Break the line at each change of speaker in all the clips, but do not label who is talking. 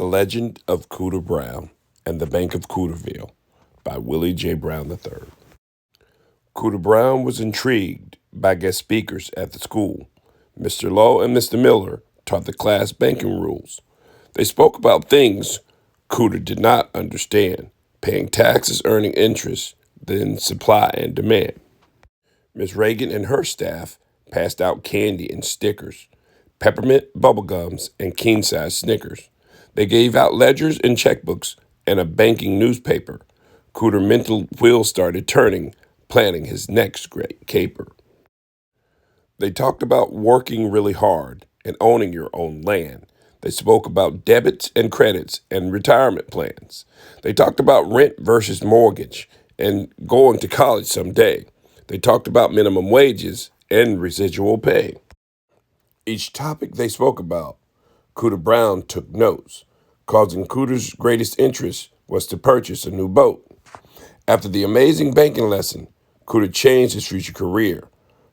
The Legend of Cooter Brown and the Bank of Cooterville by Willie J. Brown III. Cooter Brown was intrigued by guest speakers at the school. Mr. Lowe and Mr. Miller taught the class banking rules. They spoke about things Cooter did not understand, paying taxes, earning interest, then supply and demand. Miss Reagan and her staff passed out candy and stickers, peppermint bubblegums, and king-size Snickers. They gave out ledgers and checkbooks and a banking newspaper. Cooter's mental wheels started turning, planning his next great caper. They talked about working really hard and owning your own land. They spoke about debits and credits and retirement plans. They talked about rent versus mortgage and going to college someday. They talked about minimum wages and residual pay. Each topic they spoke about, Cooter Brown took notes, causing Cooter's greatest interest was to purchase a new boat. After the amazing banking lesson, Cooter changed his future career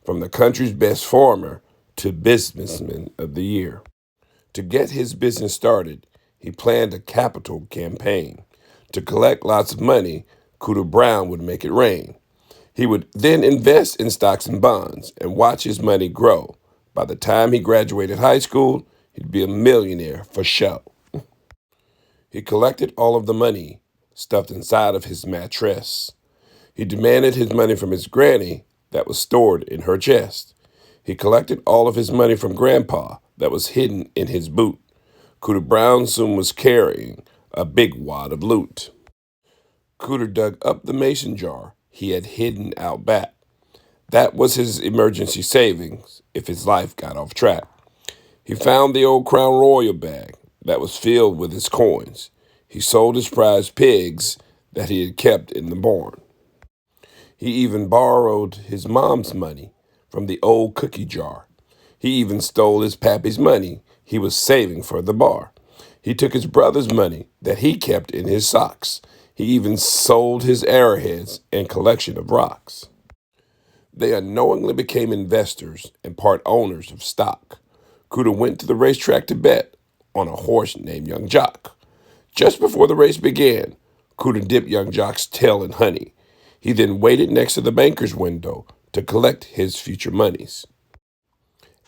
from the country's best farmer to businessman of the year. To get his business started, he planned a capital campaign. To collect lots of money, Cooter Brown would make it rain. He would then invest in stocks and bonds and watch his money grow. By the time he graduated high school, he'd be a millionaire for show. He collected all of the money stuffed inside of his mattress. He demanded his money from his granny that was stored in her chest. He collected all of his money from Grandpa that was hidden in his boot. Cooter Brown soon was carrying a big wad of loot. Cooter dug up the mason jar he had hidden out back. That was his emergency savings if his life got off track. He found the old Crown Royal bag that was filled with his coins. He sold his prized pigs that he had kept in the barn. He even borrowed his mom's money from the old cookie jar. He even stole his pappy's money he was saving for the bar. He took his brother's money that he kept in his socks. He even sold his arrowheads and collection of rocks. They unknowingly became investors and part owners of stock. Cooter went to the racetrack to bet on a horse named Young Jock. Just before the race began, Cooter dipped Young Jock's tail in honey. He then waited next to the banker's window to collect his future monies.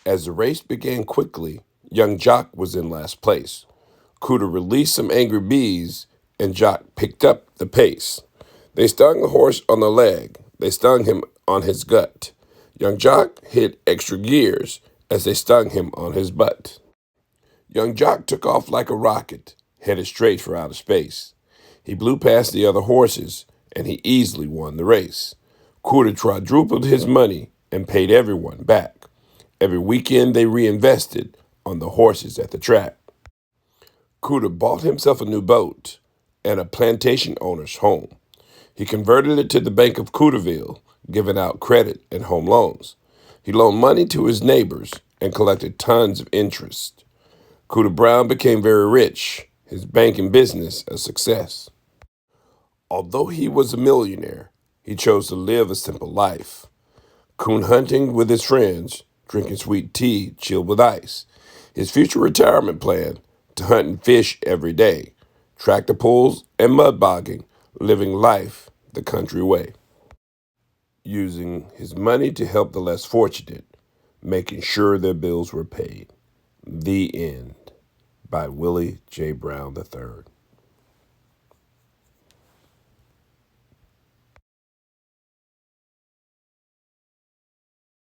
As the race began quickly, Young Jock was in last place. Cooter released some angry bees, and Jock picked up the pace. They stung the horse on the leg. They stung him on his gut. Young Jock hit extra gears as they stung him on his butt. Young Jock took off like a rocket, headed straight for outer space. He blew past the other horses, and he easily won the race. Cooter quadrupled his money and paid everyone back. Every weekend they reinvested on the horses at the track. Cooter bought himself a new boat and a plantation owner's home. He converted it to the Bank of Cooterville, giving out credit and home loans. He loaned money to his neighbors and collected tons of interest. Cooter Brown became very rich, his banking business a success. Although he was a millionaire, he chose to live a simple life. Coon hunting with his friends, drinking sweet tea chilled with ice. His future retirement plan, to hunt and fish every day, tractor pulls and mud bogging, living life the country way. Using his money to help the less fortunate, making sure their bills were paid. The End by Willie J. Brown III.